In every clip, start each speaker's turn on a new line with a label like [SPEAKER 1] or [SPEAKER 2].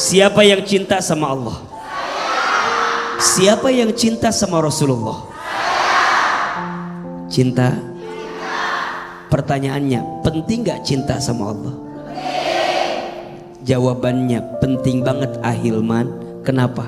[SPEAKER 1] Siapa yang cinta sama Allah? Siapa yang cinta sama Rasulullah? Cinta? Pertanyaannya, penting gak cinta sama Allah? Jawabannya penting banget Ahilman. Kenapa?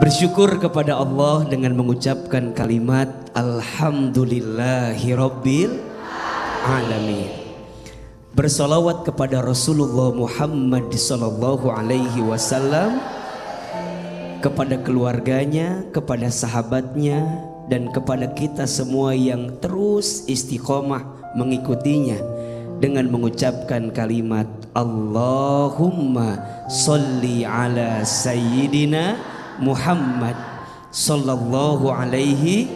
[SPEAKER 1] Bersyukur kepada Allah dengan mengucapkan kalimat Alhamdulillahirabbil alamin. Bersolawat kepada Rasulullah Muhammad sallallahu alaihi wasallam, kepada keluarganya, kepada sahabatnya, dan kepada kita semua yang terus istiqomah mengikutinya dengan mengucapkan kalimat Allahumma sholli ala sayyidina Muhammad sallallahu alaihi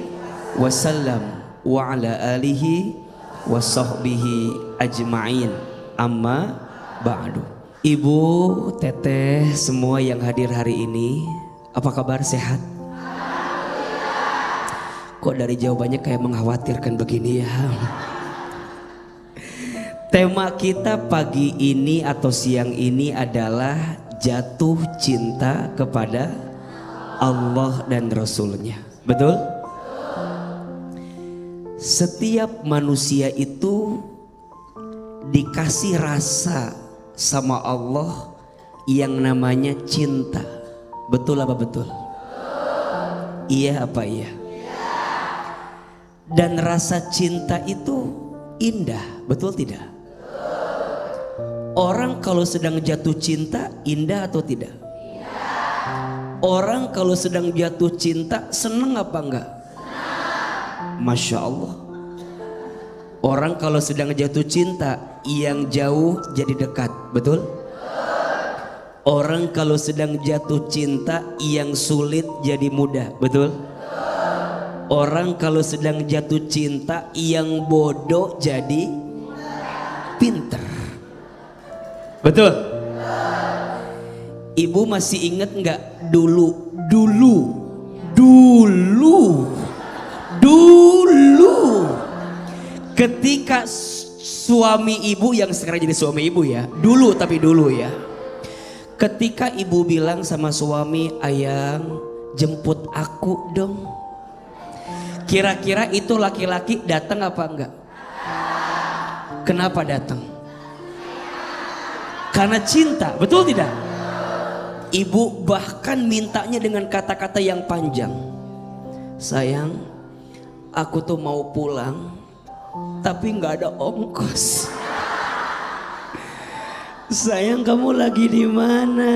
[SPEAKER 1] wasallam wa ala alihi wa sahbihi ajma'in. Amma ba'du. Ibu, teteh, semua yang hadir hari ini, apa kabar, sehat? Kok dari jawabannya kayak mengkhawatirkan begini ya? Tema kita pagi ini atau siang ini adalah jatuh cinta kepada Allah dan Rasulnya. Betul? Setiap manusia itu dikasih rasa sama Allah yang namanya cinta. Betul apa betul? Iya apa iya? Dan rasa cinta itu indah, betul tidak? Orang kalau sedang jatuh cinta indah atau tidak? Orang kalau sedang jatuh cinta seneng apa enggak? Masya Allah. Orang kalau sedang jatuh cinta, yang jauh jadi dekat, betul? Orang kalau sedang jatuh cinta, yang sulit jadi mudah, betul? Orang kalau sedang jatuh cinta, yang bodoh jadi pinter, betul? Ibu masih ingat nggak dulu ketika suami ibu yang sekarang jadi suami ibu ya, dulu ya, ketika ibu bilang sama suami, ayang jemput aku dong, kira-kira itu laki-laki datang apa enggak? Kenapa datang? Karena cinta, betul tidak? Ibu bahkan mintanya dengan kata-kata yang panjang. Sayang, aku tuh mau pulang, tapi nggak ada ongkos. Sayang, kamu lagi di mana?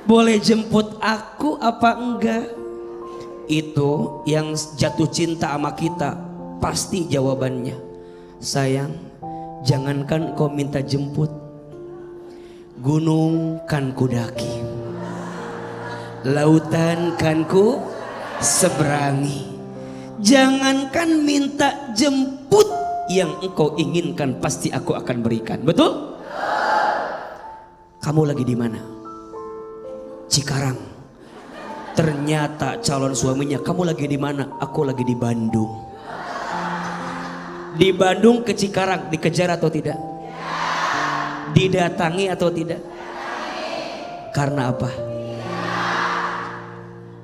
[SPEAKER 1] Boleh jemput aku apa enggak? Itu yang jatuh cinta sama kita pasti jawabannya. Sayang, jangankan kau minta jemput, gunung kan ku daki, lautan kan ku seberangi. Jangankan minta jemput, yang engkau inginkan pasti aku akan berikan. Betul? Kamu lagi di mana? Cikarang. Ternyata calon suaminya, kamu lagi di mana? Aku lagi di Bandung. Di Bandung ke Cikarang, dikejar atau tidak? Didatangi atau tidak? Karena apa?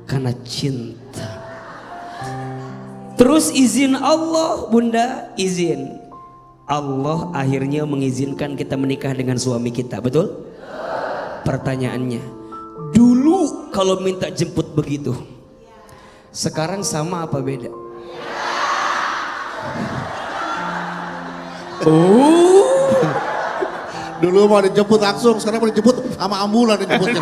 [SPEAKER 1] Karena cinta. Terus izin Allah, bunda, izin Allah akhirnya mengizinkan kita menikah dengan suami kita, betul? Pertanyaannya, dulu kalau minta jemput begitu, sekarang sama apa beda?
[SPEAKER 2] Dulu mau dijemput langsung, sekarang mau dijemput sama ambulan dijemputnya.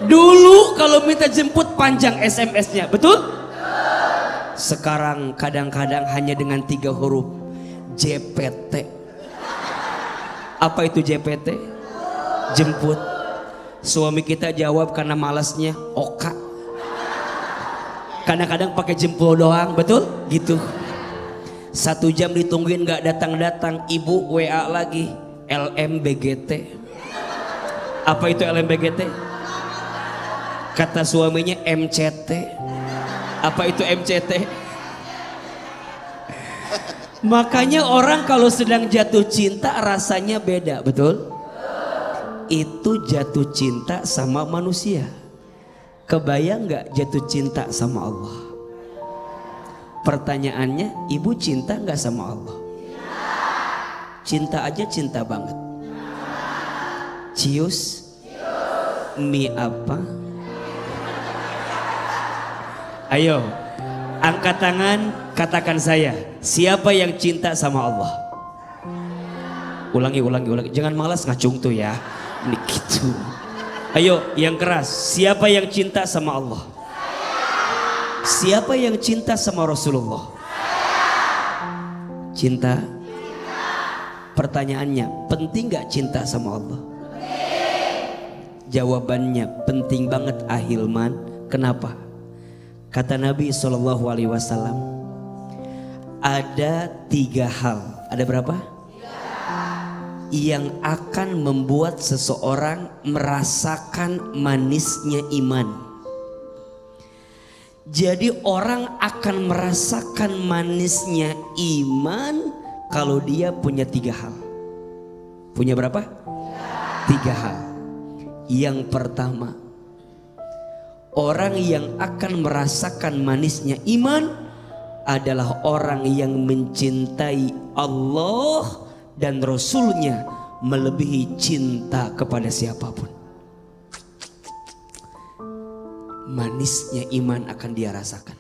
[SPEAKER 1] Dulu kalau minta jemput panjang SMS-nya, betul? Sekarang kadang-kadang hanya dengan 3 huruf, JPT. Apa itu JPT? Jemput. Suami kita jawab karena malasnya, oka. Kadang-kadang pakai jempol doang, betul? Gitu. 1 jam ditungguin gak datang-datang, ibu WA lagi, LMBGT. Apa itu LMBGT? Kata suaminya MCT. Apa itu MCT? Makanya orang kalau sedang jatuh cinta rasanya beda, betul? Itu jatuh cinta sama manusia. Kebayang nggak jatuh cinta sama Allah? Pertanyaannya, ibu cinta nggak sama Allah? Cinta aja cinta banget. Cius, mie apa? Ayo, angkat tangan, katakan saya. Siapa yang cinta sama Allah? Ulangi. Jangan malas ngacung tuh ya. Ini gitu. Ayo, yang keras. Siapa yang cinta sama Allah? Siapa yang cinta sama Rasulullah? Cinta? Pertanyaannya, penting gak cinta sama Allah? Jawabannya penting banget Ahilman. Kenapa? Kata Nabi SAW, ada 3 hal. Ada berapa? Yang akan membuat seseorang merasakan manisnya iman. Jadi orang akan merasakan manisnya iman kalau dia punya 3 hal. Punya berapa? 3 hal. Yang pertama, orang yang akan merasakan manisnya iman adalah orang yang mencintai Allah dan Rasulnya melebihi cinta kepada siapapun. Manisnya iman akan dia rasakan.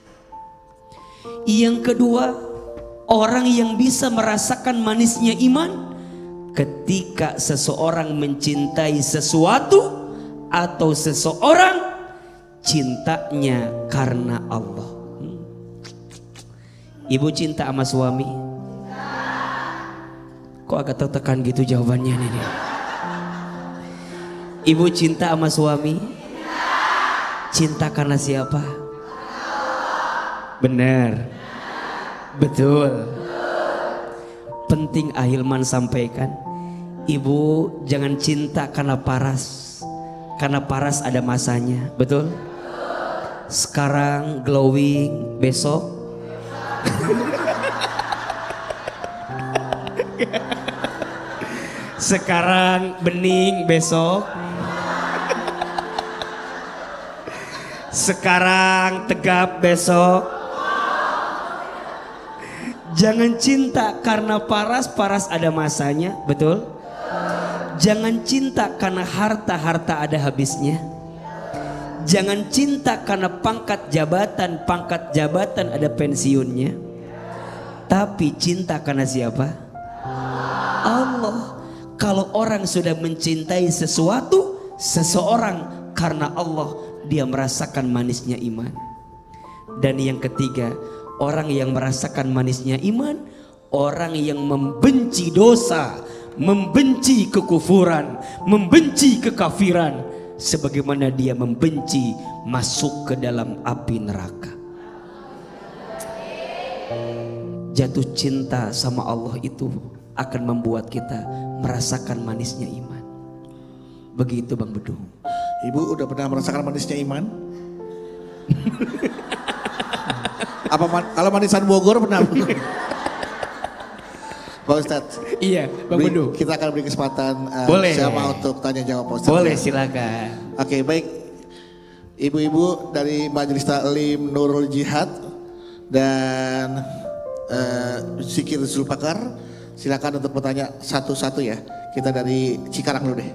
[SPEAKER 1] Yang kedua, orang yang bisa merasakan manisnya iman ketika seseorang mencintai sesuatu atau seseorang, cintanya karena Allah. Ibu cinta sama suami? Kok agak tertekan gitu jawabannya nih? Ibu cinta sama suami? Cinta karena siapa? Benar. Betul. Penting Ahilman sampaikan, ibu jangan cinta karena paras. Karena paras ada masanya, betul? Sekarang glowing, besok sekarang bening, besok sekarang tegap, besok. Jangan cinta karena paras ada masanya, betul? Jangan cinta karena harta ada habisnya. Jangan cinta karena pangkat jabatan ada pensiunnya. Tapi cinta karena siapa? Allah. Kalau orang sudah mencintai seseorang karena Allah, dia merasakan manisnya iman. Dan yang ketiga, orang yang merasakan manisnya iman, orang yang membenci dosa, membenci kekufuran, membenci kekafiran, sebagaimana dia membenci masuk ke dalam api neraka. Jatuh cinta sama Allah itu akan membuat kita merasakan manisnya iman. Begitu Bang Bedung.
[SPEAKER 2] Ibu udah pernah merasakan manisnya iman? Kalau manisan Bogor pernah? Pak Ustadz.
[SPEAKER 1] Iya, Bang Bedung.
[SPEAKER 2] Kita akan beri kesempatan siapa untuk tanya jawab Pak Ustadz.
[SPEAKER 1] Boleh, silakan.
[SPEAKER 2] Oke, baik. Ibu-ibu dari Majelis Taklim Nurul Jihad dan Zikir Zulpakar, silakan untuk bertanya satu-satu ya. Kita dari Cikarang dulu deh.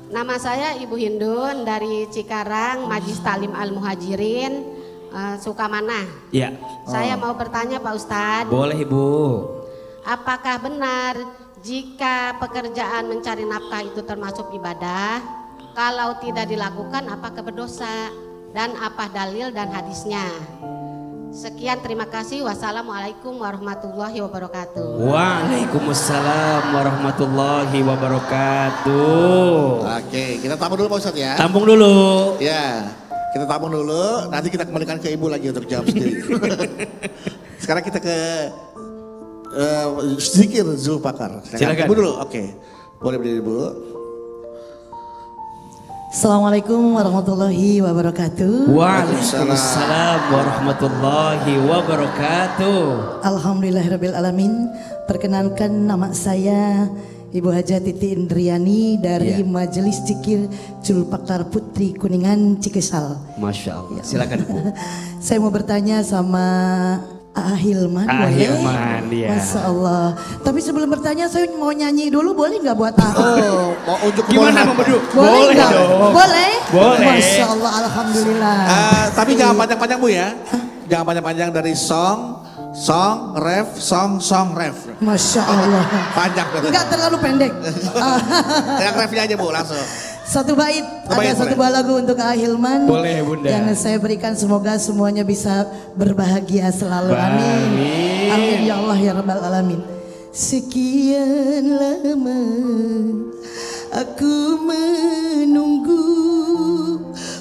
[SPEAKER 3] Nama saya Ibu Hindun dari Cikarang, Majelis Taklim Al Muhajirin, Sukamana.
[SPEAKER 1] Ya.
[SPEAKER 3] Saya mau bertanya Pak Ustadz.
[SPEAKER 1] Boleh Ibu.
[SPEAKER 3] Apakah benar jika pekerjaan mencari nafkah itu termasuk ibadah? Kalau tidak dilakukan apakah berdosa? Dan apa dalil dan hadisnya? Sekian, terima kasih. Wassalamualaikum warahmatullahi wabarakatuh.
[SPEAKER 1] Waalaikumsalam warahmatullahi wabarakatuh.
[SPEAKER 2] Oke, kita tampung dulu Pak Ustadz ya.
[SPEAKER 1] Tampung dulu.
[SPEAKER 2] Ya, kita tampung dulu. Nanti kita kembalikan ke Ibu lagi untuk jawab sendiri. Sekarang kita ke Zikir Zulpakar.
[SPEAKER 1] Silakan.
[SPEAKER 2] Ibu dulu, oke. Boleh berdiri Ibu.
[SPEAKER 4] Assalamualaikum warahmatullahi wabarakatuh.
[SPEAKER 1] Waalaikumsalam warahmatullahi wabarakatuh.
[SPEAKER 4] Alhamdulillahirabbil alamin. Perkenankan nama saya Ibu Haja Titi Indriani dari Majelis Zikir Julpakar Putri Kuningan Cikesal.
[SPEAKER 1] Masya Allah. Silakan Bu.
[SPEAKER 4] Saya mau bertanya sama Hilman.
[SPEAKER 1] Hilman, ya.
[SPEAKER 4] Masya Allah. Tapi sebelum bertanya saya mau nyanyi dulu, boleh nggak buat
[SPEAKER 2] Oh, mau unjuk
[SPEAKER 1] Gimana
[SPEAKER 2] kebolehan.
[SPEAKER 1] Mama Bedu?
[SPEAKER 4] Boleh nggak? Boleh?
[SPEAKER 1] Boleh.
[SPEAKER 4] Masya Allah, alhamdulillah.
[SPEAKER 2] Tapi jangan panjang-panjang Bu ya. Jangan panjang-panjang dari song, ref, song, ref.
[SPEAKER 4] Masya Allah.
[SPEAKER 2] Panjang.
[SPEAKER 4] Enggak terlalu pendek.
[SPEAKER 2] Yang refnya aja Bu langsung.
[SPEAKER 4] Satu bait,
[SPEAKER 2] Bait,
[SPEAKER 4] ada satu buah lagu untuk Kak Hilman.
[SPEAKER 1] Boleh, Bunda.
[SPEAKER 4] Yang saya berikan semoga semuanya bisa berbahagia selalu. Amin.
[SPEAKER 1] Amin.
[SPEAKER 4] Amin ya Allah ya Rabbal Alamin. Sekian lama aku menunggu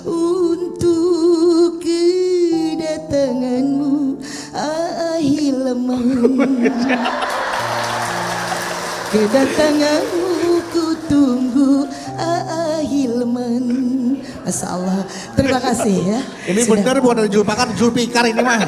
[SPEAKER 4] untuk kedatanganmu, Hilman. Kedatanganmu ku tunggu, Hilman. Masya Allah. Terima kasih ya.
[SPEAKER 2] Ini
[SPEAKER 4] Sudah.
[SPEAKER 2] benar bukan dari Julpakar, Julpikar ini mah.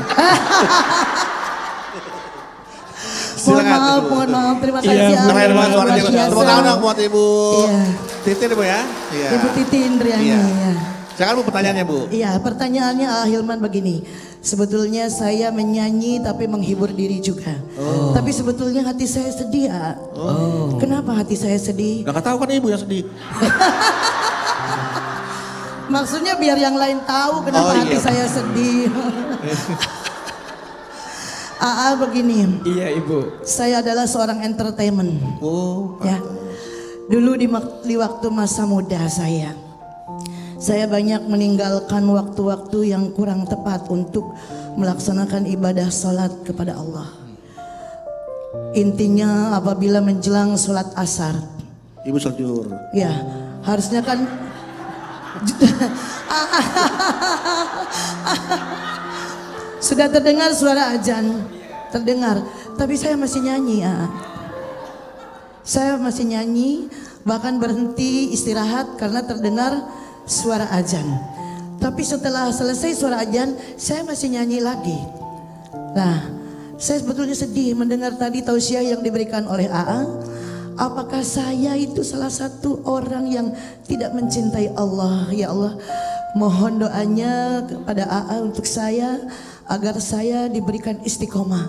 [SPEAKER 4] Mohon maaf. Terima kasih.
[SPEAKER 1] Iya,
[SPEAKER 2] Keren banget suaranya.
[SPEAKER 4] Luar biasa.
[SPEAKER 2] Tepuk tangan dong buat Ibu
[SPEAKER 4] Iya.
[SPEAKER 2] Titin Bu ya. Iya.
[SPEAKER 4] Ibu Titi Indriani.
[SPEAKER 2] Iya.
[SPEAKER 4] Ya.
[SPEAKER 2] Silakan Bu pertanyaannya Bu.
[SPEAKER 4] Iya, pertanyaannya Hilman begini. Sebetulnya saya menyanyi tapi menghibur diri juga. Tapi sebetulnya hati saya sedih. Kenapa hati saya sedih?
[SPEAKER 2] Gak tahu kan Ibu yang sedih.
[SPEAKER 4] Maksudnya biar yang lain tahu kenapa hati saya sedih. Begini.
[SPEAKER 1] Iya Ibu.
[SPEAKER 4] Saya adalah seorang entertainment. Ya. Dulu di waktu masa muda saya banyak meninggalkan waktu-waktu yang kurang tepat untuk melaksanakan ibadah sholat kepada Allah. Intinya apabila menjelang sholat asar,
[SPEAKER 2] Ibu sholat zuhur.
[SPEAKER 4] ya harusnya kan sudah terdengar suara azan, terdengar. Tapi saya masih nyanyi. Saya masih nyanyi, bahkan berhenti istirahat karena terdengar suara azan. Tapi setelah selesai suara azan, saya masih nyanyi lagi. Nah, saya sebetulnya sedih mendengar tadi tausiah yang diberikan oleh Apakah saya itu salah satu orang yang tidak mencintai Allah? Ya Allah, mohon doanya kepada untuk saya agar saya diberikan istiqomah.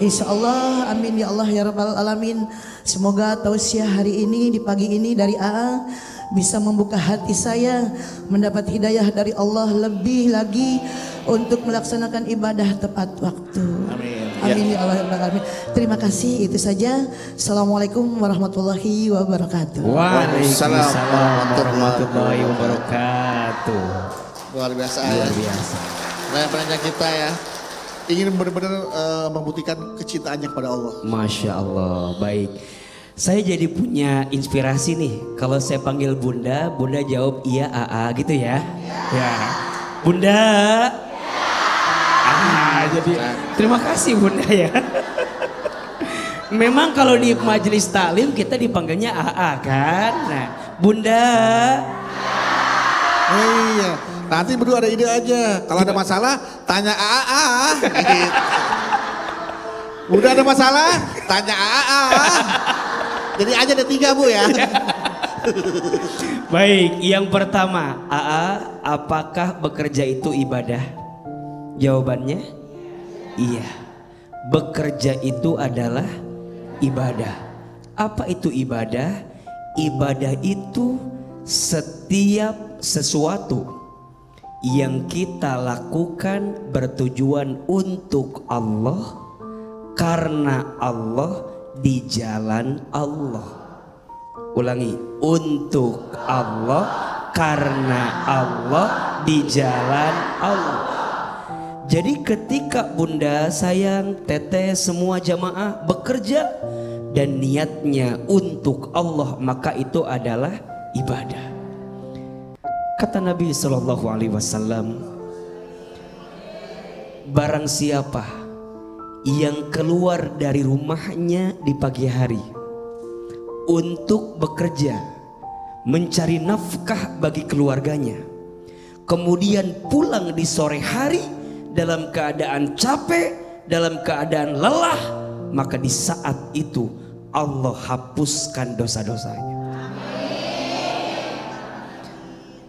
[SPEAKER 4] Insya Allah, amin ya Allah ya Rabbal Alamin. Semoga tausiah hari ini di pagi ini dari bisa membuka hati saya mendapat hidayah dari Allah lebih lagi untuk melaksanakan ibadah tepat waktu. Amin ya Allah ya Rabbal Alamin. Terima kasih, itu saja. Assalamualaikum warahmatullahi wabarakatuh.
[SPEAKER 1] Waalaikumsalam warahmatullahi wabarakatuh.
[SPEAKER 2] Luar biasa.
[SPEAKER 1] Luar biasa.
[SPEAKER 2] Penanya kita ya. Ingin benar-benar membuktikan kecintaannya kepada Allah.
[SPEAKER 1] Masya Allah, baik. Saya jadi punya inspirasi nih. Kalau saya panggil Bunda, Bunda jawab iya gitu ya. Ya. Bunda. Jadi terima kasih Bunda ya. Memang kalau di majelis taklim kita dipanggilnya kan. Nah, Bunda.
[SPEAKER 2] Iya. Nanti berdua ada ide aja. Kalau ada masalah, tanya Gitu. Udah ada masalah, tanya Jadi aja ada 3 Bu ya.
[SPEAKER 1] Baik, yang pertama, apakah bekerja itu ibadah? Jawabannya, iya. Bekerja itu adalah ibadah. Apa itu ibadah? Ibadah itu setiap sesuatu yang kita lakukan bertujuan untuk Allah, karena Allah, di jalan Allah. Ulangi, untuk Allah, karena Allah, di jalan Allah. Jadi ketika Bunda, sayang, Teteh, semua jamaah bekerja dan niatnya untuk Allah, maka itu adalah ibadah. Kata Nabi SAW, barang siapa yang keluar dari rumahnya di pagi hari untuk bekerja, mencari nafkah bagi keluarganya, kemudian pulang di sore hari dalam keadaan capek, dalam keadaan lelah, maka di saat itu Allah hapuskan dosa-dosanya.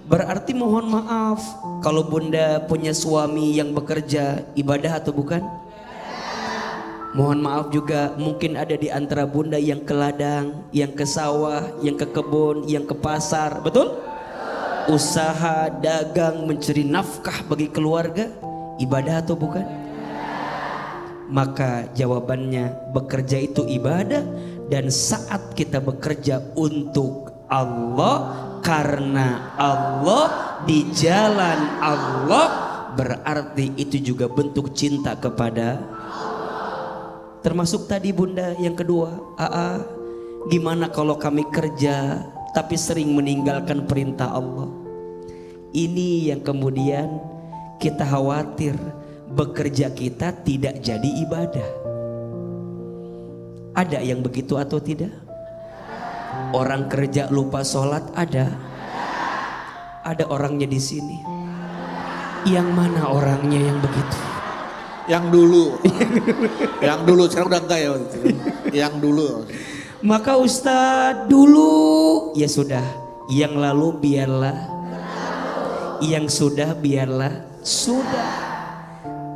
[SPEAKER 1] Berarti mohon maaf kalau bunda punya suami yang bekerja, ibadah atau bukan? Mohon maaf juga mungkin ada di antara bunda yang ke ladang, yang ke sawah, yang ke kebun, yang ke pasar, betul? Usaha, dagang, mencari nafkah bagi keluarga, ibadah atau bukan? Maka jawabannya, bekerja itu ibadah, dan saat kita bekerja untuk Allah, karena Allah, di jalan Allah, berarti itu juga bentuk cinta kepada Allah. Termasuk tadi bunda yang kedua, gimana kalau kami kerja tapi sering meninggalkan perintah Allah? Ini yang kemudian kita khawatir, bekerja kita tidak jadi ibadah. Ada yang begitu atau tidak? Orang kerja lupa sholat ada? Ada orangnya di sini. Yang mana orangnya yang begitu?
[SPEAKER 2] Yang dulu. Yang dulu, sekarang udah enggak ya. Yang dulu.
[SPEAKER 1] Maka Ustadz dulu, ya sudah. Yang lalu biarlah. Yang sudah biarlah sudah.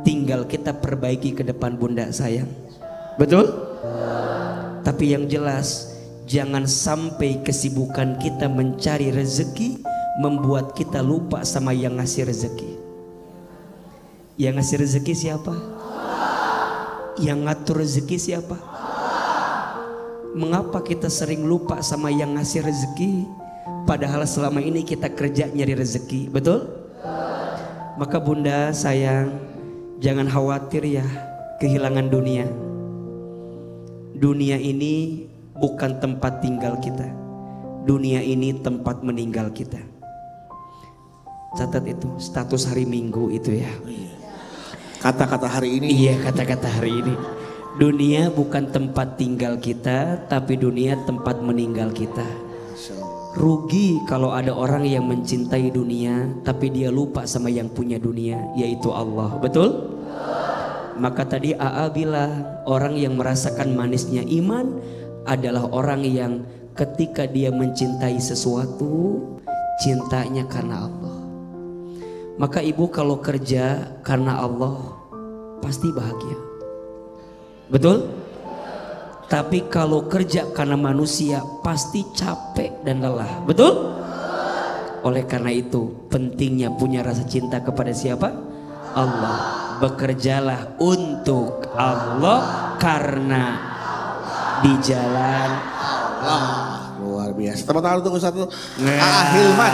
[SPEAKER 1] Tinggal kita perbaiki ke depan bunda sayang. Betul? Tapi yang jelas, jangan sampai kesibukan kita mencari rezeki membuat kita lupa sama yang ngasih rezeki. Yang ngasih rezeki siapa? Yang ngatur rezeki siapa? Mengapa kita sering lupa sama yang ngasih rezeki, padahal selama ini kita kerja nyari rezeki, betul? Maka bunda sayang, jangan khawatir ya kehilangan dunia. Dunia ini bukan tempat tinggal kita. Dunia ini tempat meninggal kita. Catat itu, status hari Minggu itu ya.
[SPEAKER 2] Kata-kata hari ini.
[SPEAKER 1] Iya, kata-kata hari ini. Dunia bukan tempat tinggal kita, tapi dunia tempat meninggal kita. Rugi kalau ada orang yang mencintai dunia, tapi dia lupa sama yang punya dunia, yaitu Allah. Betul? Maka tadi AA bilang, orang yang merasakan manisnya iman adalah orang yang ketika dia mencintai sesuatu, cintanya karena Allah. Maka ibu kalau kerja karena Allah pasti bahagia. Betul? Tapi kalau kerja karena manusia pasti capek dan lelah. Betul? Oleh karena itu pentingnya punya rasa cinta kepada siapa? Allah. Bekerjalah untuk Allah karena di jalan
[SPEAKER 2] Allah. Luar biasa. Tepuk tangan untuk Ustaz AA Hilman.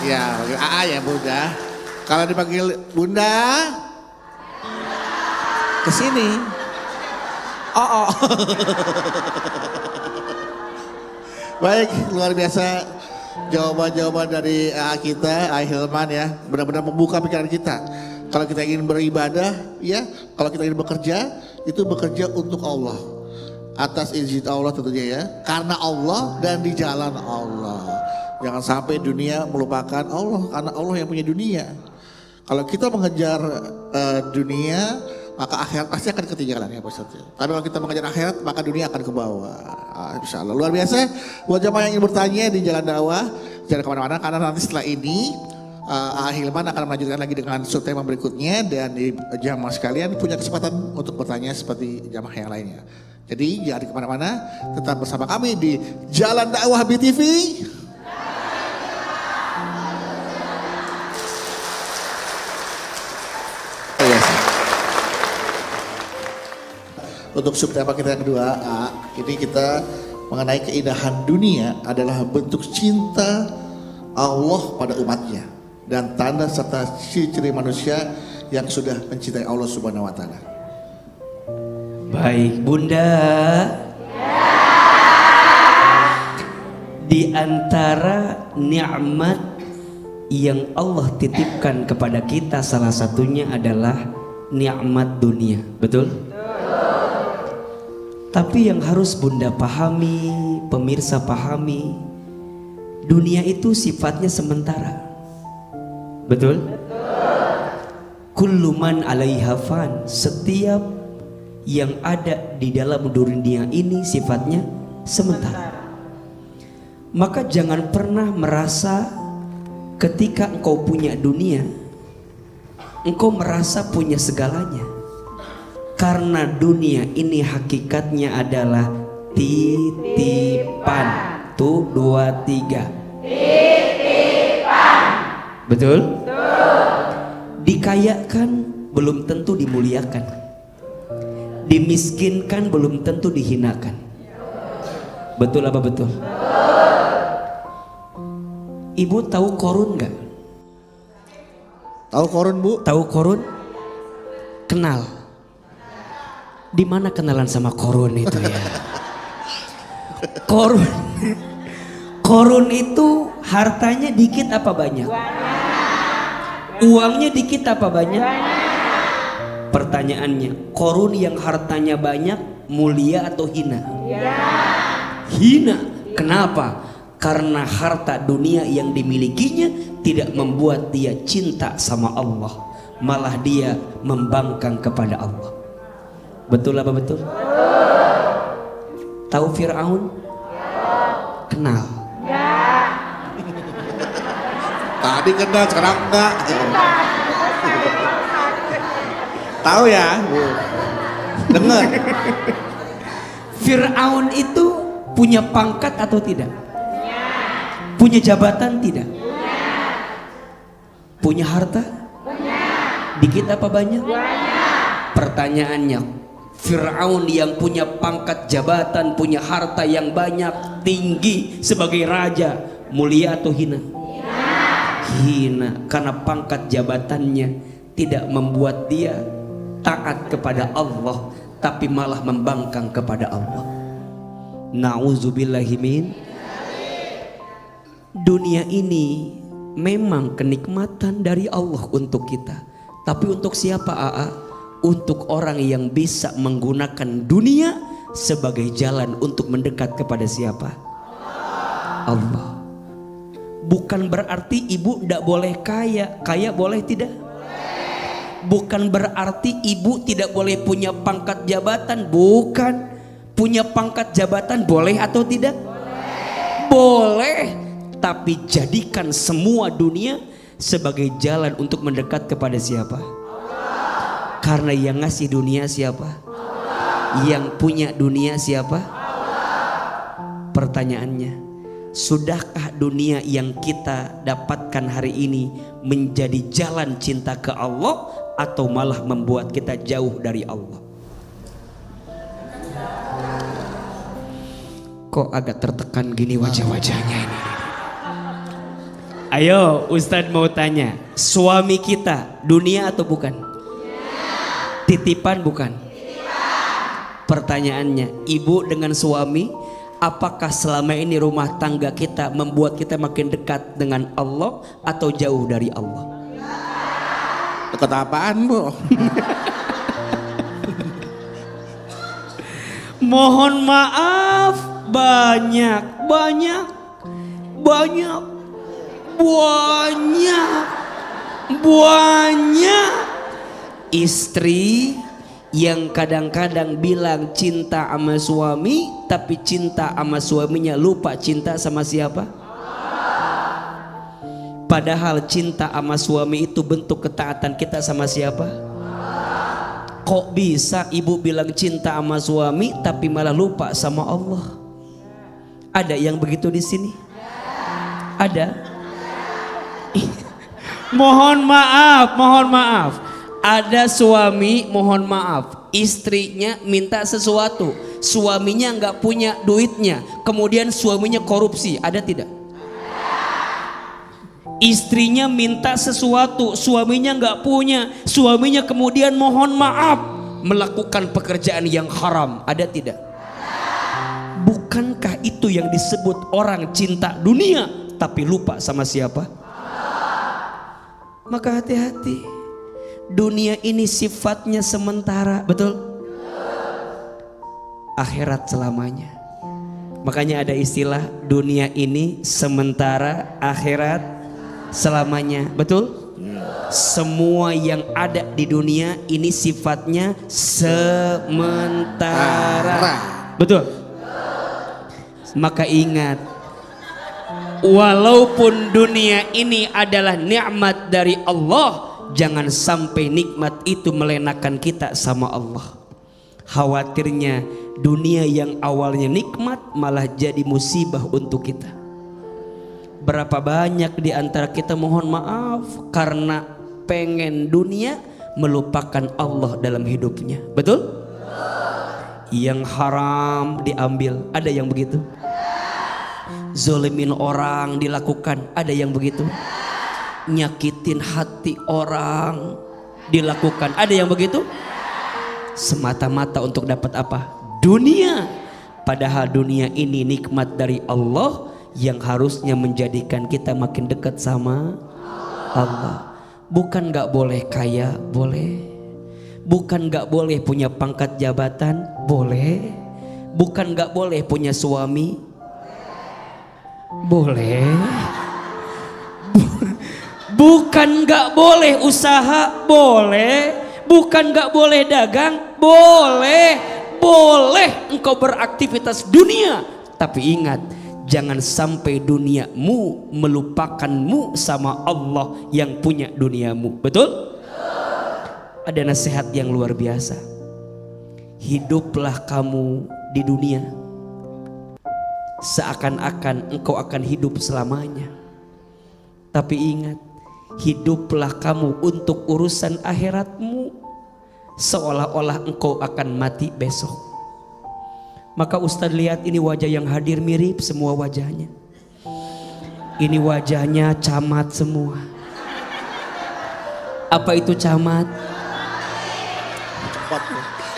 [SPEAKER 2] Ya, panggil AA ya bunda. Kalau dipanggil bunda, kesini. Oh. Baik, luar biasa jawaban-jawaban dari AA kita, AA Hilman ya. Benar-benar membuka pikiran kita. Kalau kita ingin beribadah, ya. Kalau kita ingin bekerja, itu bekerja untuk Allah. Atas izin Allah tentunya ya. Karena Allah dan di jalan Allah. Jangan sampai dunia melupakan Allah, karena Allah yang punya dunia. Kalau kita mengejar dunia, maka akhirat pasti akan ketinggalan ya Pak Ustadz. Tapi kalau kita mengejar akhirat, maka dunia akan ke bawah. Insya Allah. Luar biasa. Buat jamaah yang ingin bertanya di Jalan Dakwah, jangan kemana-mana, karena nanti setelah ini AA Hilman akan melanjutkan lagi dengan subtema berikutnya, dan di jamaah sekalian punya kesempatan untuk bertanya seperti jamaah yang lainnya. Jadi jangan kemana-mana, tetap bersama kami di Jalan Dakwah BTV. Untuk subtema kita yang kedua, ini kita mengenai keindahan dunia adalah bentuk cinta Allah pada umatnya dan tanda serta ciri manusia yang sudah mencintai Allah Subhanahu wa taala.
[SPEAKER 1] Baik, Bunda. Di antara nikmat yang Allah titipkan kepada kita, salah satunya adalah nikmat dunia, betul? Tapi yang harus Bunda pahami, pemirsa pahami, Dunia itu sifatnya sementara. Betul? Kullu man 'alaiha fan. Setiap yang ada di dalam dunia ini sifatnya sementara. Maka jangan pernah merasa ketika engkau punya dunia, engkau merasa punya segalanya. Karena dunia ini hakikatnya adalah titipan. Tuh 2 3. Titipan. Betul? Dikayakan belum tentu dimuliakan. Dimiskinkan belum tentu dihinakan. Betul apa betul? Ibu tahu korun nggak?
[SPEAKER 2] Tahu korun, Bu?
[SPEAKER 1] Tahu korun? Kenal. Di mana kenalan sama korun itu ya? Korun. Korun itu hartanya dikit apa banyak? Uangnya dikit apa banyak? Pertanyaannya, korun yang hartanya banyak mulia atau hina? Hina. Kenapa? Karena harta dunia yang dimilikinya tidak membuat dia cinta sama Allah, malah dia membangkang kepada Allah. Betul apa betul? Tahu Fir'aun? Kenal.
[SPEAKER 2] Tadi kenal, sekarang enggak. Tahu ya, Bu? Dengar.
[SPEAKER 1] Fir'aun itu punya pangkat atau tidak? Punya jabatan tidak? Punya harta? Dikit apa banyak? Pertanyaannya, Fir'aun yang punya pangkat jabatan, punya harta yang banyak, tinggi sebagai raja, mulia atau hina? Hina. Karena pangkat jabatannya tidak membuat dia taat kepada Allah, tapi malah membangkang kepada Allah. Na'udzubillahi min. Dunia ini memang kenikmatan dari Allah untuk kita, tapi untuk siapa AA? Untuk orang yang bisa menggunakan dunia sebagai jalan untuk mendekat kepada siapa? Allah. Bukan berarti ibu tidak boleh kaya. Kaya boleh tidak? Bukan berarti ibu tidak boleh punya pangkat jabatan. Bukan. Punya pangkat jabatan boleh atau tidak? Boleh. Tapi jadikan semua dunia sebagai jalan untuk mendekat kepada siapa? Allah. Karena yang ngasih dunia siapa? Allah. Yang punya dunia siapa? Allah. Pertanyaannya, sudahkah dunia yang kita dapatkan hari ini menjadi jalan cinta ke Allah, atau malah membuat kita jauh dari Allah? Kok agak tertekan gini wajah-wajahnya ini? Ayo Ustadz mau tanya, suami kita dunia atau bukan? Titipan bukan? Pertanyaannya, ibu dengan suami, apakah selama ini rumah tangga kita membuat kita makin dekat dengan Allah atau jauh dari Allah?
[SPEAKER 2] Dekat apaan, Bu?
[SPEAKER 1] Mohon maaf, banyak istri yang kadang-kadang bilang cinta sama suami, tapi cinta sama suaminya lupa cinta sama siapa? Padahal cinta sama suami itu bentuk ketaatan kita sama siapa? Kok bisa ibu bilang cinta sama suami tapi malah lupa sama Allah? Ada yang begitu di sini? Ada? Mohon maaf. Ada suami, mohon maaf, istrinya minta sesuatu, suaminya nggak punya duitnya, kemudian suaminya korupsi, ada tidak? Istrinya minta sesuatu, suaminya nggak punya, suaminya kemudian mohon maaf melakukan pekerjaan yang haram, ada tidak? Bukankah itu yang disebut orang cinta dunia tapi lupa sama siapa? Maka hati-hati, dunia ini sifatnya sementara, betul? Akhirat selamanya. Makanya ada istilah dunia ini sementara, akhirat selamanya. Betul? Semua yang ada di dunia ini sifatnya sementara. Betul? Maka ingat, walaupun dunia ini adalah nikmat dari Allah, jangan sampai nikmat itu melenakan kita sama Allah. Khawatirnya dunia yang awalnya nikmat malah jadi musibah untuk kita. Berapa banyak di antara kita mohon maaf karena pengen dunia melupakan Allah dalam hidupnya. Betul? Yang haram diambil, ada yang begitu. Zolimin orang dilakukan, ada yang begitu. Nyakitin hati orang dilakukan, ada yang begitu. Semata-mata untuk dapat apa? Dunia. Padahal dunia ini nikmat dari Allah yang harusnya menjadikan kita makin dekat sama Allah. Bukan gak boleh kaya, boleh. Bukan gak boleh punya pangkat jabatan, boleh. Bukan gak boleh punya suami, boleh. Bukan gak boleh usaha, boleh. Bukan gak boleh dagang, boleh. Boleh engkau beraktivitas dunia. Tapi ingat, jangan sampai duniamu melupakanmu sama Allah yang punya duniamu. Betul? Ada nasihat yang luar biasa. Hiduplah kamu di dunia seakan-akan engkau akan hidup selamanya. Tapi ingat, hiduplah kamu untuk urusan akhiratmu seolah-olah engkau akan mati besok. Maka Ustadz lihat ini wajah yang hadir mirip semua wajahnya. Ini wajahnya camat semua. Apa itu camat?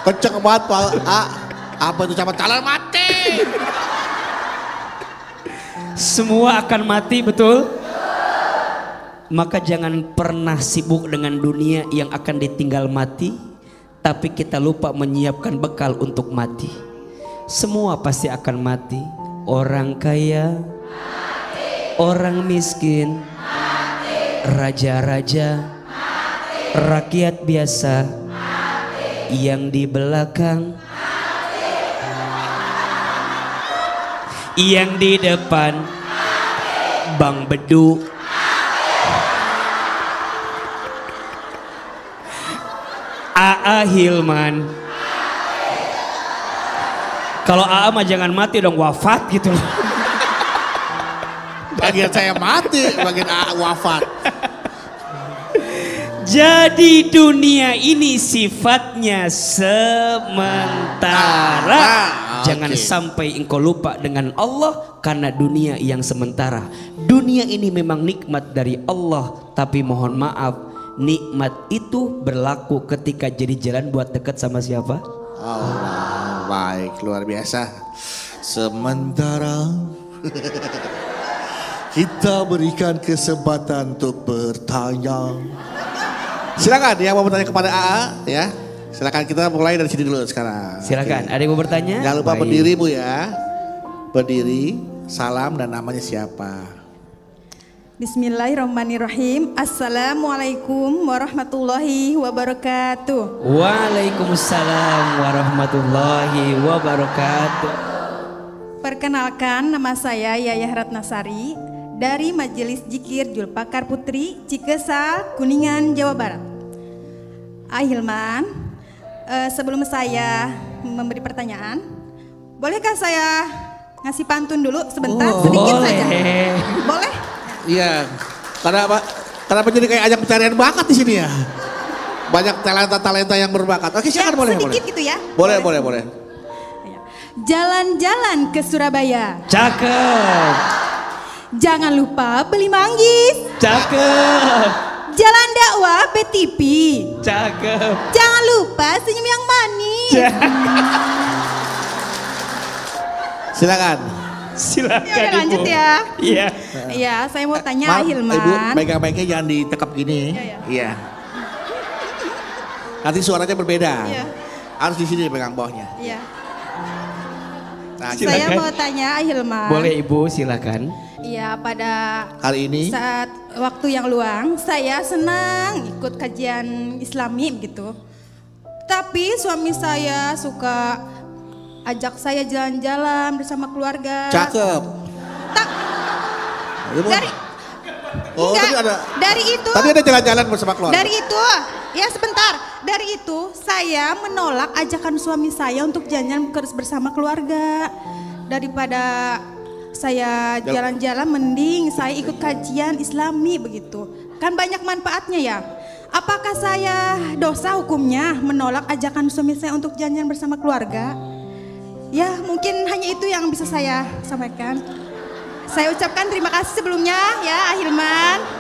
[SPEAKER 2] Kenceng banget Pak. Apa itu camat? Calon mati.
[SPEAKER 1] Semua akan mati, betul? Maka jangan pernah sibuk dengan dunia yang akan ditinggal mati, tapi kita lupa menyiapkan bekal untuk mati. Semua pasti akan mati. Orang kaya, orang miskin, raja-raja, rakyat biasa, yang di belakang, yang di depan, Bang Bedu, AA Hilman. Kalau AA mah jangan mati dong, wafat gitu loh.
[SPEAKER 2] Bagian saya mati, bagian AA wafat.
[SPEAKER 1] Jadi dunia ini sifatnya sementara. Jangan sampai engkau lupa dengan Allah karena dunia yang sementara. Dunia ini memang nikmat dari Allah, tapi mohon maaf, nikmat itu berlaku ketika jadi jalan buat dekat sama siapa?
[SPEAKER 2] Allah, baik, luar biasa. Sementara kita berikan kesempatan untuk bertanya. Silakan yang mau bertanya kepada AA ya. Silakan, kita mulai dari sini dulu sekarang.
[SPEAKER 1] Silakan, ada yang mau bertanya?
[SPEAKER 2] Jangan lupa
[SPEAKER 1] Baik.
[SPEAKER 2] berdiri Bu ya. Berdiri, salam dan namanya siapa?
[SPEAKER 5] Bismillahirrahmanirrahim. Assalamualaikum warahmatullahi wabarakatuh.
[SPEAKER 1] Waalaikumsalam warahmatullahi wabarakatuh.
[SPEAKER 5] Perkenalkan, nama saya Yayah Ratnasari dari Majelis Jikir Julpakar Putri, Cikesal, Kuningan, Jawa Barat. Hilman, sebelum saya memberi pertanyaan, bolehkah saya ngasih pantun dulu sebentar, sedikit
[SPEAKER 1] boleh.
[SPEAKER 5] saja? Boleh?
[SPEAKER 2] Iya, karena apa? Karena menjadi kayak ajang pencarian bakat di sini ya. Banyak talenta-talenta yang berbakat. Oke, silakan, boleh,
[SPEAKER 5] sedikit
[SPEAKER 2] boleh.
[SPEAKER 5] gitu ya?
[SPEAKER 2] Boleh.
[SPEAKER 5] Jalan-jalan ke Surabaya.
[SPEAKER 1] Cakep.
[SPEAKER 5] Jangan lupa beli manggis.
[SPEAKER 1] Cakep.
[SPEAKER 5] Jalan dakwah BTV.
[SPEAKER 1] Cakep.
[SPEAKER 5] Jangan lupa senyum yang manis.
[SPEAKER 2] Silakan.
[SPEAKER 1] Silakan
[SPEAKER 5] Ya, udah lanjut
[SPEAKER 1] Ibu.
[SPEAKER 5] ya.
[SPEAKER 1] Iya.
[SPEAKER 5] Iya, saya mau tanya
[SPEAKER 2] Maaf,
[SPEAKER 5] Hilman.
[SPEAKER 2] Ibu, megang-megangnya jangan ditekap gini. Iya. Nanti suaranya berbeda.
[SPEAKER 5] Iya.
[SPEAKER 2] Harus di sini pegang bawahnya.
[SPEAKER 5] Iya.
[SPEAKER 2] Nah,
[SPEAKER 5] Saya
[SPEAKER 1] Silakan.
[SPEAKER 5] mau tanya Ahilman.
[SPEAKER 1] Boleh Ibu, silakan.
[SPEAKER 5] Iya, pada
[SPEAKER 2] Hari ini
[SPEAKER 5] saat waktu yang luang, saya senang ikut kajian Islami gitu. Tapi suami saya suka ajak saya jalan-jalan bersama keluarga.
[SPEAKER 2] cakep.
[SPEAKER 5] Tak,
[SPEAKER 2] Ibu.
[SPEAKER 5] dari
[SPEAKER 2] Oh,
[SPEAKER 5] enggak,
[SPEAKER 2] tadi ada.
[SPEAKER 5] dari itu.
[SPEAKER 2] Tadi ada jalan-jalan bersama keluarga.
[SPEAKER 5] Dari itu, ya sebentar. Dari itu saya menolak ajakan suami saya untuk jalan bersama keluarga. Daripada saya jalan-jalan, mending saya ikut kajian Islami begitu. Kan banyak manfaatnya ya. Apakah saya dosa hukumnya menolak ajakan suami saya untuk jalan bersama keluarga? Ya mungkin hanya itu yang bisa saya sampaikan. Saya ucapkan terima kasih sebelumnya ya Ahilman.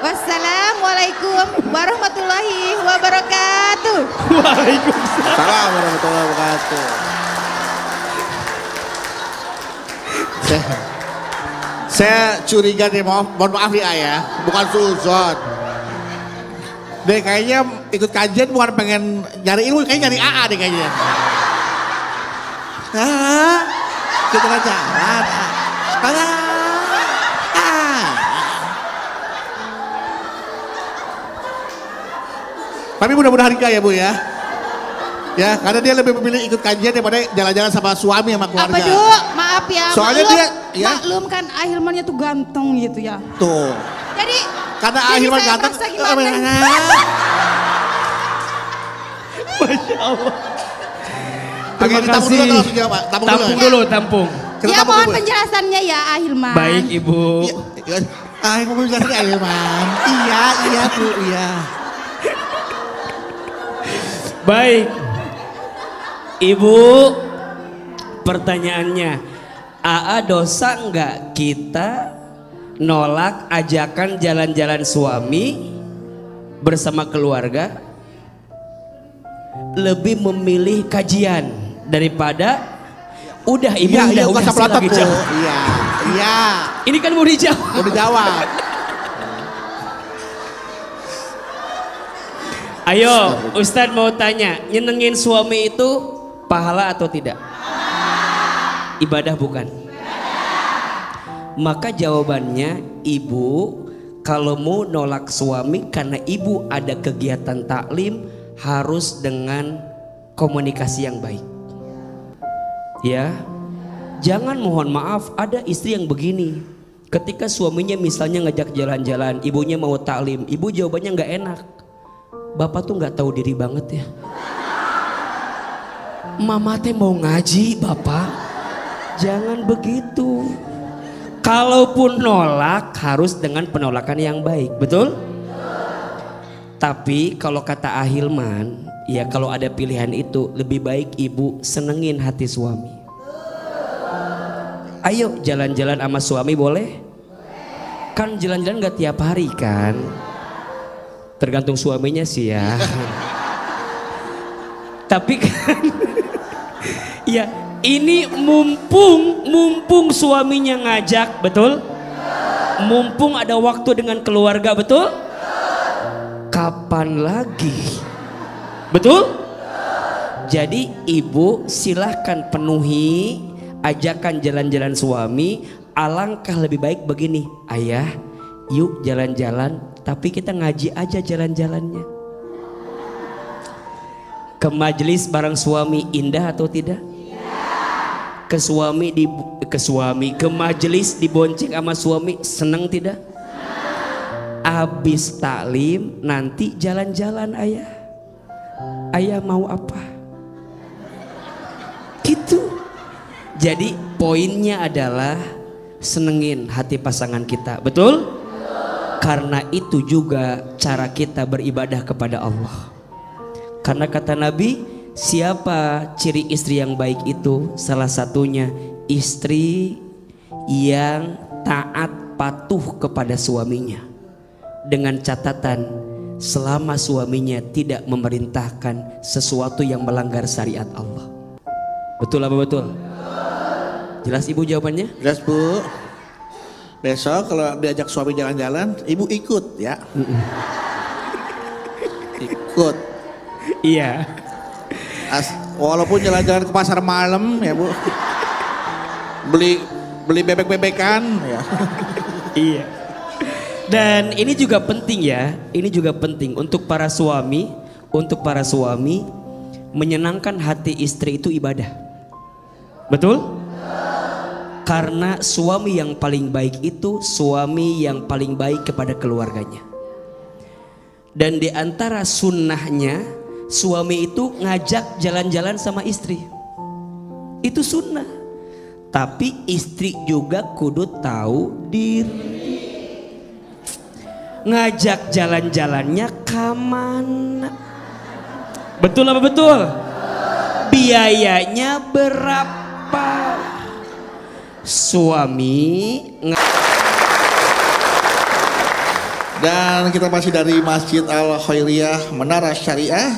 [SPEAKER 5] Wassalamualaikum warahmatullahi wabarakatuh.
[SPEAKER 1] Waalaikumsalam.
[SPEAKER 2] Salam warahmatullahi wabarakatuh. Saya curiga nih, mohon maaf nih ayah, bukan suzon. Deh kayaknya ikut kajian bukan pengen nyari ilmu, kayaknya nyari AA deh kayaknya. Kita kan jalan. Tapi mudah-mudahan enggak ya Bu ya. Ya, karena dia lebih memilih ikut kajian daripada jalan-jalan sama suami sama keluarga.
[SPEAKER 5] Apa Duk? Maaf ya.
[SPEAKER 2] Soalnya
[SPEAKER 5] maklum,
[SPEAKER 2] dia, ya.
[SPEAKER 5] maklum kan Ahilmannya tuh ganteng gitu ya.
[SPEAKER 2] Tuh.
[SPEAKER 5] Jadi
[SPEAKER 2] Karena
[SPEAKER 5] jadi
[SPEAKER 2] Ahilman
[SPEAKER 5] saya
[SPEAKER 2] ganteng.
[SPEAKER 5] merasa gimana?
[SPEAKER 1] Masya Allah.
[SPEAKER 2] Oke,
[SPEAKER 1] Terima
[SPEAKER 2] ditampung
[SPEAKER 1] kasih.
[SPEAKER 2] dulu atau langsung jawab, Pak? Tampung dulu
[SPEAKER 1] Tampung
[SPEAKER 2] ya?
[SPEAKER 1] dulu, tampung.
[SPEAKER 2] Kita
[SPEAKER 5] Ya
[SPEAKER 2] tampung
[SPEAKER 5] mohon
[SPEAKER 2] dulu, Bu.
[SPEAKER 5] penjelasannya ya Ahilman.
[SPEAKER 1] Baik Ibu.
[SPEAKER 2] Iya, aku mau bilang ini Ahilman. Iya Bu, iya.
[SPEAKER 1] Baik. Ibu, pertanyaannya, AA dosa enggak kita nolak ajakan jalan-jalan suami bersama keluarga, lebih memilih kajian daripada udah Ibu
[SPEAKER 2] Iya,
[SPEAKER 1] udah
[SPEAKER 2] usah
[SPEAKER 1] saya
[SPEAKER 2] pelotot
[SPEAKER 1] lagi
[SPEAKER 2] Bu.
[SPEAKER 1] jawab.
[SPEAKER 2] Iya.
[SPEAKER 1] Ini kan mau dijawab.
[SPEAKER 2] Mau dijawab.
[SPEAKER 1] Ayo, Ustadz mau tanya, nyenengin suami itu pahala atau tidak? Ibadah bukan? Maka jawabannya Ibu, kalau mau nolak suami karena Ibu ada kegiatan taklim, harus dengan komunikasi yang baik. Ya, jangan mohon maaf, ada istri yang begini. Ketika suaminya misalnya ngajak jalan-jalan, ibunya mau taklim, ibu jawabannya nggak enak. Bapak tuh nggak tahu diri banget ya. Mama teh mau ngaji, Bapak. Jangan begitu. Kalaupun nolak harus dengan penolakan yang baik, betul? Tapi kalau kata Ahilman, ya kalau ada pilihan itu lebih baik ibu senengin hati suami. Ayo jalan-jalan sama suami boleh? Kan jalan-jalan gak tiap hari kan? Tergantung suaminya sih ya. Tapi kan ya ini mumpung suaminya ngajak, betul? Mumpung ada waktu dengan keluarga, betul? Kapan lagi? Betul? Jadi ibu silahkan penuhi ajakan jalan-jalan suami. Alangkah lebih baik begini, ayah yuk jalan-jalan, tapi kita ngaji aja jalan-jalannya. Ke majelis bareng suami indah atau tidak? Ke majelis dibonceng sama suami seneng tidak? Abis taklim nanti jalan-jalan ayah. Ayah mau apa? Gitu. Jadi poinnya adalah senengin hati pasangan kita, betul? Karena itu juga cara kita beribadah kepada Allah. Karena kata Nabi, siapa ciri istri yang baik itu? Salah satunya istri yang taat patuh kepada suaminya, dengan catatan selama suaminya tidak memerintahkan sesuatu yang melanggar syariat Allah. Betul apa betul? Jelas ibu jawabannya?
[SPEAKER 2] Jelas Bu. Besok kalau diajak suami jalan-jalan, ibu ikut ya. Ikut.
[SPEAKER 1] Iya.
[SPEAKER 2] Walaupun jalan-jalan ke pasar malam ya Bu. beli bebek-bebekan ya.
[SPEAKER 1] Iya. Dan ini juga penting ya, ini juga penting untuk para suami, menyenangkan hati istri itu ibadah. Betul? Karena suami yang paling baik itu suami yang paling baik kepada keluarganya. Dan di antara sunnahnya suami itu ngajak jalan-jalan sama istri. Itu sunnah. Tapi istri juga kudu tahu diri. Ngajak jalan-jalannya kemana? Betul apa betul? Biayanya berapa? Suami
[SPEAKER 2] Dan kita masih dari Masjid Al Khairiyah Menara Syariah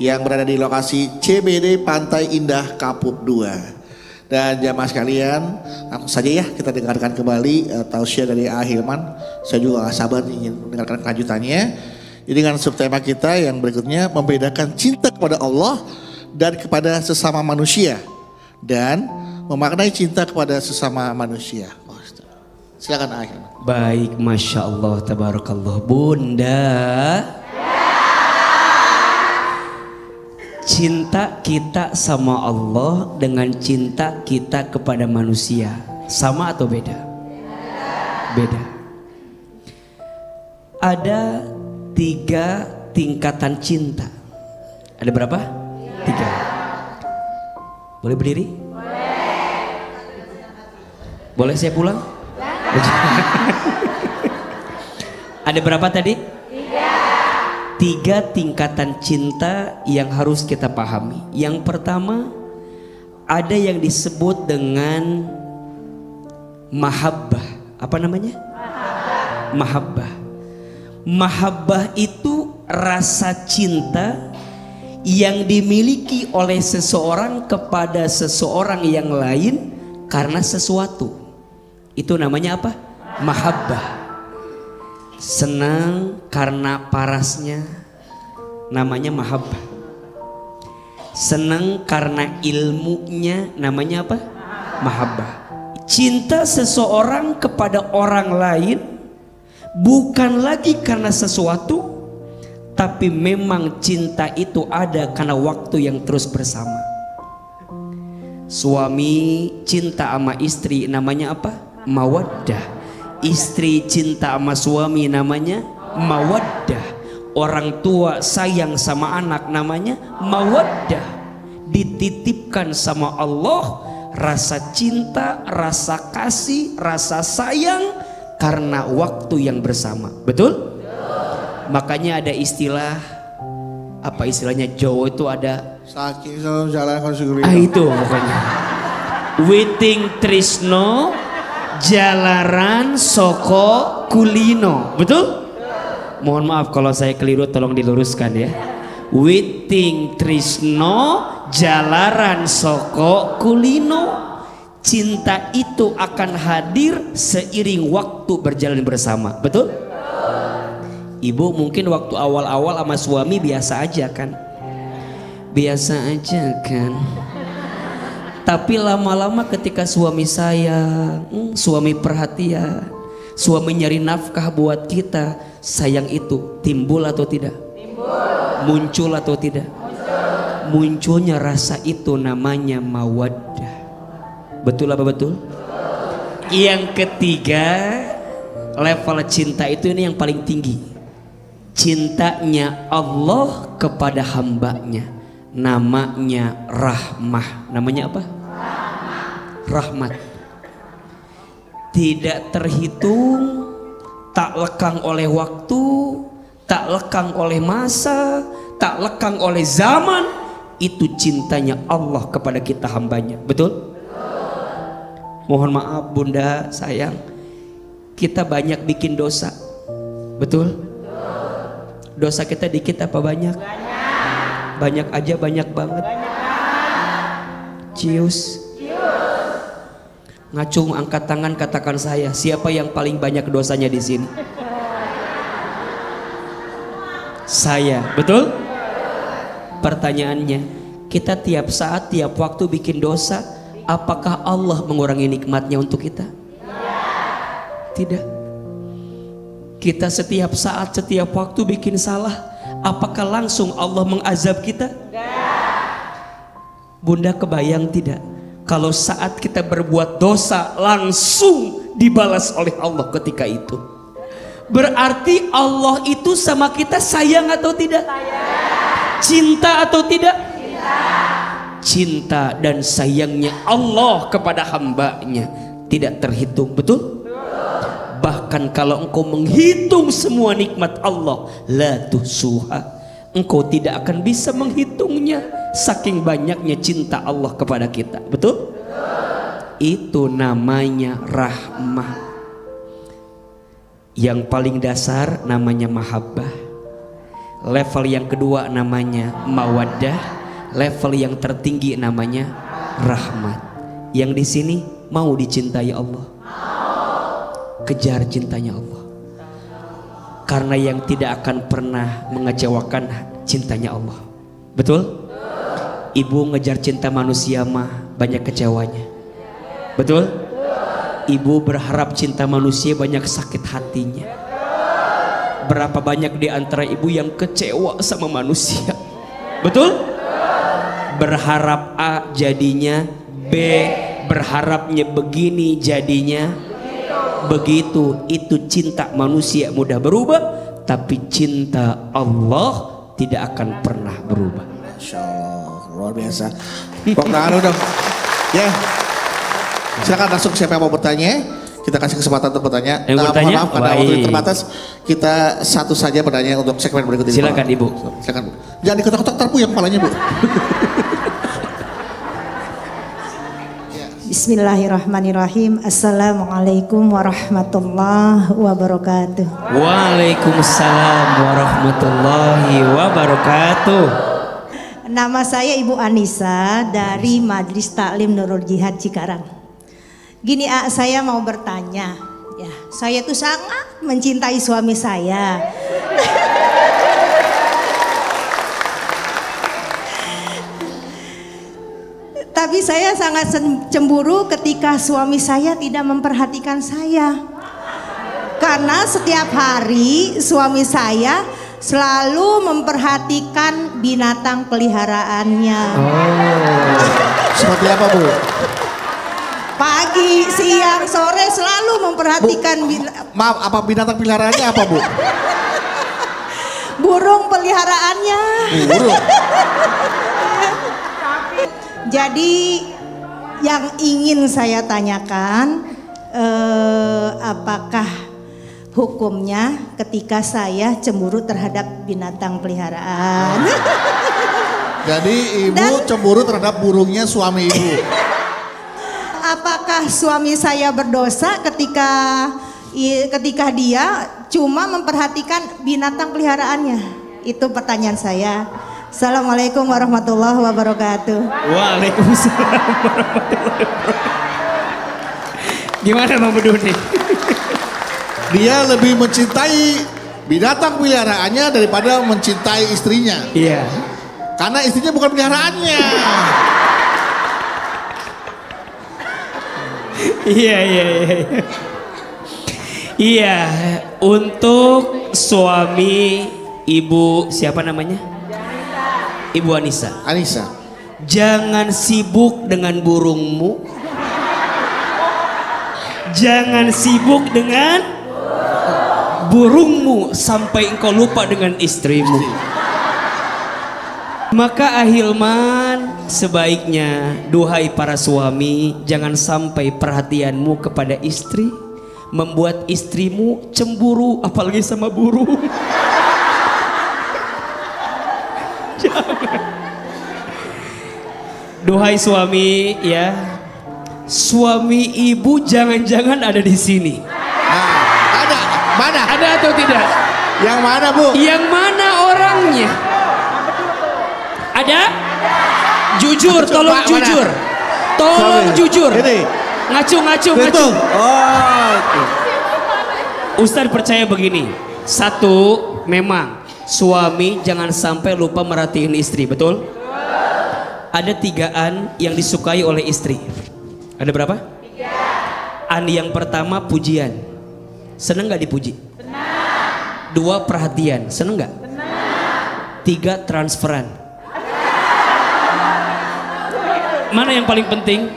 [SPEAKER 2] yang berada di lokasi CBD Pantai Indah Kapuk 2. Dan jamaah sekalian, langsung saja ya kita dengarkan kembali tausiah dari Ahilman. Saya juga gak sabar ingin mendengarkan kelanjutannya. Jadi dengan subtema kita yang berikutnya, membedakan cinta kepada Allah dan kepada sesama manusia, dan memaknai cinta kepada sesama manusia. Silakan Ahilman.
[SPEAKER 1] baik, Masya Allah, tabarakallah. Bunda, cinta kita sama Allah dengan cinta kita kepada manusia sama atau beda? Beda. Ada 3 tingkatan cinta. Ada berapa? 3. Boleh berdiri? Boleh saya pulang? Ada berapa tadi? 3 tingkatan cinta yang harus kita pahami. Yang pertama, ada yang disebut dengan mahabbah. Apa namanya? Mahabbah. Mahabbah itu rasa cinta yang dimiliki oleh seseorang kepada seseorang yang lain karena sesuatu. Itu namanya apa? Mahabbah. Senang karena parasnya, namanya mahabbah. Senang karena ilmunya, namanya apa? Mahabbah. Cinta seseorang kepada orang lain bukan lagi karena sesuatu, tapi memang cinta itu ada karena waktu yang terus bersama. Suami cinta sama istri namanya apa? Mawaddah. Istri cinta sama suami namanya mawaddah. Orang tua sayang sama anak namanya mawaddah. Dititipkan sama Allah rasa cinta, rasa kasih, rasa sayang karena waktu yang bersama. Betul? Makanya ada istilah, apa istilahnya, Jawa itu ada
[SPEAKER 2] Saking jalan konsiguri.
[SPEAKER 1] itu pokoknya. Witing Trisno jalaran soko kulino. Betul? Mohon maaf kalau saya keliru, tolong diluruskan ya. Witing Trisno jalaran soko kulino. Cinta itu akan hadir seiring waktu berjalan bersama. Betul? Ibu mungkin waktu awal-awal sama suami biasa aja kan? Biasa aja kan? Tapi lama-lama ketika suami sayang, suami perhatian, suami nyari nafkah buat kita, sayang itu timbul atau tidak? Muncul atau tidak? Munculnya rasa itu namanya mawaddah. Betul apa betul? Yang ketiga, level cinta itu ini yang paling tinggi. Cintanya Allah kepada hambanya, namanya rahmah. Namanya apa? Rahmat. Tidak terhitung, tak lekang oleh waktu, tak lekang oleh masa, tak lekang oleh zaman. Itu cintanya Allah kepada kita hambanya. Betul? Mohon maaf bunda, sayang, kita banyak bikin dosa. Betul? Dosa kita dikit apa banyak? Banyak aja, banyak banget. Cius. Ngacung, angkat tangan, katakan saya, siapa yang paling banyak dosanya di sini? Saya, betul? Pertanyaannya, kita tiap saat, tiap waktu bikin dosa apakah Allah mengurangi nikmatnya untuk kita? Tidak. Kita setiap saat, setiap waktu bikin salah, apakah langsung Allah mengazab kita? Bunda kebayang tidak? Kalau saat kita berbuat dosa langsung dibalas oleh Allah ketika itu. Berarti Allah itu sama kita sayang atau tidak? Cinta atau tidak? Cinta dan sayangnya Allah kepada hambanya tidak terhitung, betul? Bahkan kalau engkau menghitung semua nikmat Allah, la tuhsuha, engkau tidak akan bisa menghitungnya, saking banyaknya cinta Allah kepada kita, betul? Itu namanya rahmah. Yang paling dasar namanya mahabbah. Level yang kedua namanya mawaddah. Level yang tertinggi namanya rahmat. Yang di sini mau dicintai Allah, kejar cintanya Allah. Karena yang tidak akan pernah mengecewakan cintanya Allah, betul? Ibu ngejar cinta manusia mah banyak kecewanya, betul? Ibu berharap cinta manusia banyak sakit hatinya. Berapa banyak di antara ibu yang kecewa sama manusia, betul? Berharap A jadinya B, berharapnya begini jadinya begitu. Itu cinta manusia mudah berubah, tapi cinta Allah tidak akan pernah berubah.
[SPEAKER 2] Masya Allah, luar biasa. Bang Nano dong. Ya, silakan langsung siapa yang mau bertanya. Kita kasih kesempatan untuk bertanya.
[SPEAKER 1] Yang bertanya?
[SPEAKER 2] Maaf karena waktu terbatas. Kita satu saja pertanyaan untuk segmen berikut ini.
[SPEAKER 1] Silakan Ibu.
[SPEAKER 2] Silakan Bu. Jangan diketok-ketok terpu yang kepalanya Bu.
[SPEAKER 6] Bismillahirrahmanirrahim. Assalamualaikum warahmatullahi wabarakatuh.
[SPEAKER 1] Waalaikumsalam warahmatullahi wabarakatuh.
[SPEAKER 6] Nama saya Ibu Anissa dari Majelis Taklim Nurul Jihad Cikarang. Gini saya mau bertanya, ya, saya tuh sangat mencintai suami saya. Tapi saya sangat cemburu ketika suami saya tidak memperhatikan saya. Karena setiap hari suami saya selalu memperhatikan binatang peliharaannya.
[SPEAKER 2] Seperti apa Bu?
[SPEAKER 6] Pagi, siang, sore selalu memperhatikan
[SPEAKER 2] Maaf, apa binatang peliharaannya apa Bu?
[SPEAKER 6] burung peliharaannya.
[SPEAKER 2] Burung.
[SPEAKER 6] Jadi yang ingin saya tanyakan, apakah hukumnya ketika saya cemburu terhadap binatang peliharaan?
[SPEAKER 2] Jadi Ibu cemburu terhadap burungnya suami Ibu.
[SPEAKER 6] Apakah suami saya berdosa ketika dia cuma memperhatikan binatang peliharaannya? Itu pertanyaan saya. Assalamualaikum warahmatullahi wabarakatuh.
[SPEAKER 1] Waalaikumsalam warahmatullahi wabarakatuh. Gimana Bang Bedun nih?
[SPEAKER 2] Dia lebih mencintai binatang peliharaannya daripada mencintai istrinya.
[SPEAKER 1] Iya.
[SPEAKER 2] Karena istrinya bukan peliharaannya.
[SPEAKER 1] Iya. Iya, untuk suami Ibu siapa namanya? Ibu Anissa.
[SPEAKER 2] Anissa.
[SPEAKER 1] Jangan sibuk dengan burungmu. Jangan sibuk dengan burungmu sampai engkau lupa dengan istrimu. Maka ahilman, sebaiknya duhai para suami, jangan sampai perhatianmu kepada istri membuat istrimu cemburu, apalagi sama burung. Duhai suami, ya, suami ibu jangan-jangan ada di sini.
[SPEAKER 2] Nah, ada, mana?
[SPEAKER 1] Ada atau tidak?
[SPEAKER 2] Yang mana Bu?
[SPEAKER 1] Yang mana orangnya? Ada? Jujur, tolong
[SPEAKER 2] Mana?
[SPEAKER 1] jujur. Tolong
[SPEAKER 2] Suami.
[SPEAKER 1] jujur.
[SPEAKER 2] Ini.
[SPEAKER 1] Ngacu.
[SPEAKER 2] Itu. Oh. Itu.
[SPEAKER 1] Ustadz percaya begini. Satu, memang suami jangan sampai lupa merhatiin istri, betul? Ada 3an yang disukai oleh istri. Ada berapa? 3. An yang pertama pujian. Seneng gak dipuji? Senang. 2 perhatian. Seneng gak? Senang. 3 transferan. Mana yang paling penting?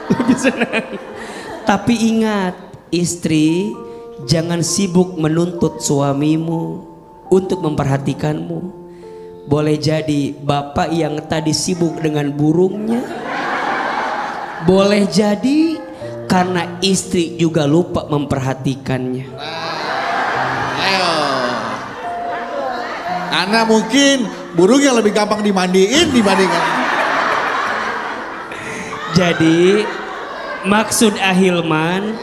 [SPEAKER 1] Lebih senang. Tapi ingat, istri, jangan sibuk menuntut suamimu untuk memperhatikanmu. Boleh jadi bapak yang tadi sibuk dengan burungnya, boleh jadi karena istri juga lupa memperhatikannya.
[SPEAKER 2] Ayo. Karena mungkin burungnya lebih gampang dimandiin dibandingkan.
[SPEAKER 1] Jadi maksud Ahilman,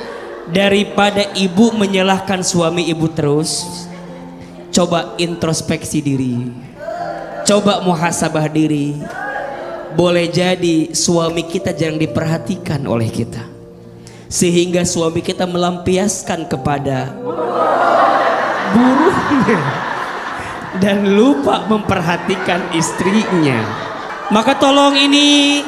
[SPEAKER 1] daripada ibu menyalahkan suami ibu terus, coba introspeksi diri, coba muhasabah diri. Boleh jadi suami kita jarang diperhatikan oleh kita, sehingga suami kita melampiaskan kepada burungnya dan lupa memperhatikan istrinya. Maka tolong ini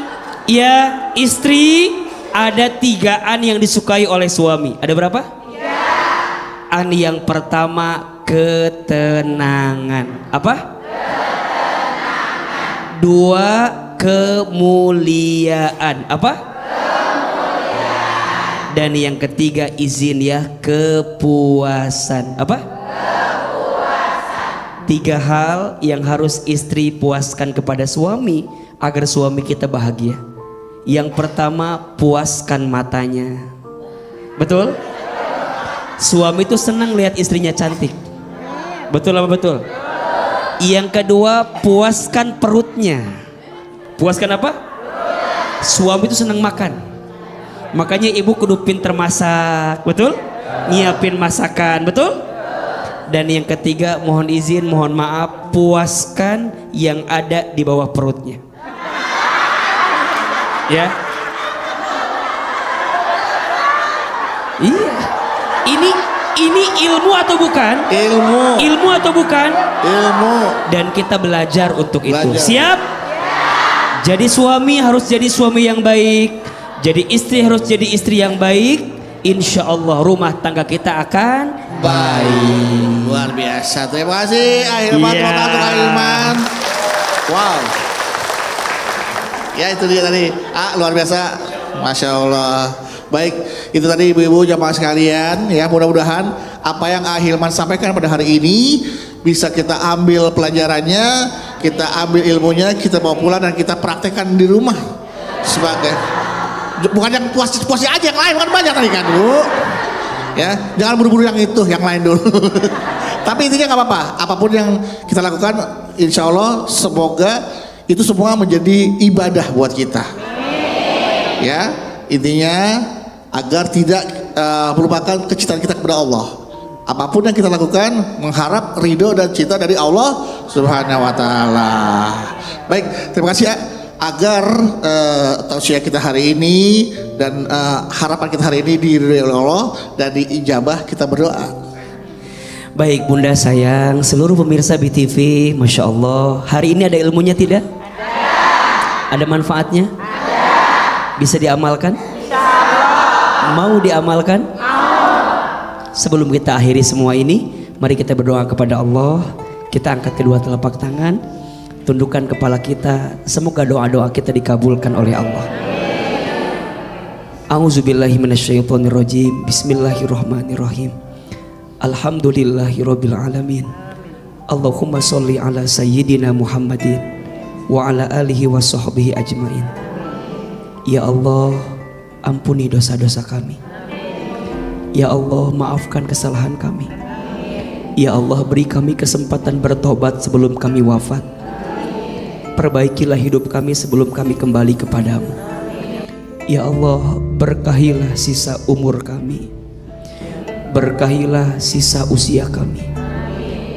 [SPEAKER 1] ya istri, ada 3 an yang disukai oleh suami. Ada berapa? 3. An yang pertama ketenangan. Apa? Ketenangan. 2 kemuliaan. Apa? Kemuliaan. Dan yang ketiga izin ya, kepuasan. Apa? Kepuasan. 3 hal yang harus istri puaskan kepada suami agar suami kita bahagia. Yang pertama, puaskan matanya. Betul? Suami itu senang lihat istrinya cantik. Betul apa betul? Yang kedua, puaskan perutnya. Puaskan apa? Suami itu senang makan. Makanya ibu kudu pinter masak. Betul? Nyiapin masakan. Betul? Dan yang ketiga, mohon izin, mohon maaf, puaskan yang ada di bawah perutnya. Ya. Iya. Ini ilmu atau bukan? Ilmu atau bukan?
[SPEAKER 2] Ilmu.
[SPEAKER 1] Dan kita belajar untuk itu.
[SPEAKER 2] Belajar.
[SPEAKER 1] Siap? Jadi suami harus jadi suami yang baik. Jadi istri harus jadi istri yang baik. Insya Allah rumah tangga kita akan baik.
[SPEAKER 2] Luar biasa. Terima kasih Ahilman. Ahilman. Wow. Ya itu dia tadi, luar biasa, Masya Allah. Baik, itu tadi ibu-ibu jamaah sekalian ya, mudah-mudahan apa yang Ahilman sampaikan pada hari ini bisa kita ambil pelajarannya, kita ambil ilmunya, kita bawa pulang dan kita praktekkan di rumah. Sebagai, bukan yang puas-puasi aja, yang lain kan banyak tadi kan Bu. Ya, jangan buru-buru yang itu, yang lain dulu. Tapi intinya nggak apa-apa, apapun yang kita lakukan, insya Allah semoga itu semua menjadi ibadah buat kita. Ya, intinya agar tidak melupakan kecintaan kita kepada Allah. Apapun yang kita lakukan mengharap ridho dan cinta dari Allah Subhanahu wa taala. Baik, terima kasih ya, agar tausiah kita hari ini dan harapan kita hari ini diridhoi oleh Allah dan diijabah, kita berdoa.
[SPEAKER 1] Baik Bunda sayang, seluruh pemirsa BTV, Masya Allah, hari ini ada ilmunya tidak? Ada. Ada manfaatnya? Ada. Bisa diamalkan? Bisa. Mau diamalkan? Mau. Sebelum kita akhiri semua ini, mari kita berdoa kepada Allah. Kita angkat kedua telapak tangan, tundukkan kepala kita, semoga doa-doa kita dikabulkan oleh Allah. A'udzubillahi minasyaitonirrajim. Bismillahirrahmanirrahim. Alhamdulillahirabbil alamin. Allahumma sholli ala sayyidina Muhammadin wa ala alihi wa sahbihi ajmain. Ya Allah, ampuni dosa-dosa kami. Ya Allah, maafkan kesalahan kami. Ya Allah, beri kami kesempatan bertobat sebelum kami wafat. Perbaikilah hidup kami sebelum kami kembali kepadamu. Ya Allah, berkahilah sisa umur kami. Berkahilah sisa usia kami.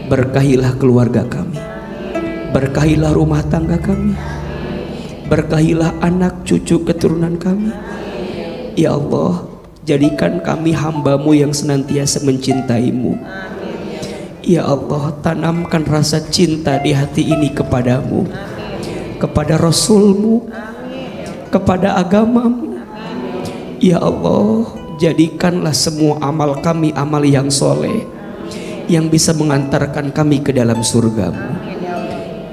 [SPEAKER 1] Berkahilah keluarga kami. Berkahilah rumah tangga kami. Berkahilah anak cucu keturunan kami. Ya Allah, jadikan kami hamba-Mu yang senantiasa mencintai-Mu. Ya Allah, tanamkan rasa cinta di hati ini kepadamu, kepada Rasul-Mu, kepada agama-Mu. Ya Allah, jadikanlah semua amal kami amal yang soleh, yang bisa mengantarkan kami ke dalam surga-Mu.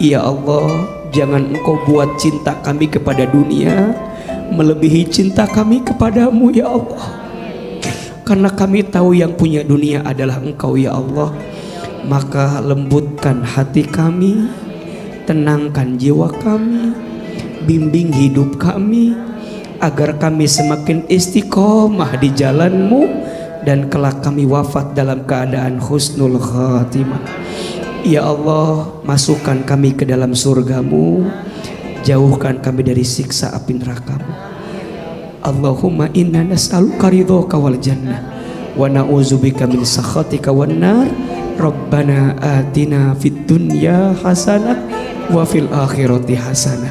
[SPEAKER 1] Ya Allah, jangan Engkau buat cinta kami kepada dunia melebihi cinta kami kepadamu ya Allah. Karena kami tahu yang punya dunia adalah Engkau ya Allah. Maka lembutkan hati kami, tenangkan jiwa kami, bimbing hidup kami, agar kami semakin istiqomah di jalan-Mu, dan kelak kami wafat dalam keadaan husnul khatimah. Ya Allah, masukkan kami ke dalam surga-Mu, jauhkan kami dari siksa api neraka-Mu. Allahumma inna nas'aluka ridhoka wal jannah wa na'udzubika min sakhatika wan nar. Rabbana atina fid dunya hasanah wa fil akhirati hasanah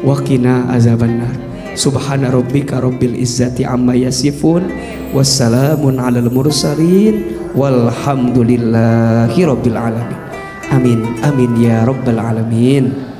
[SPEAKER 1] wa qina azabannar. Subhana rabbika rabbil izzati amma yasifun wassalamun alal mursalin walhamdulillahi rabbil alamin. Amin amin ya rabbal alamin.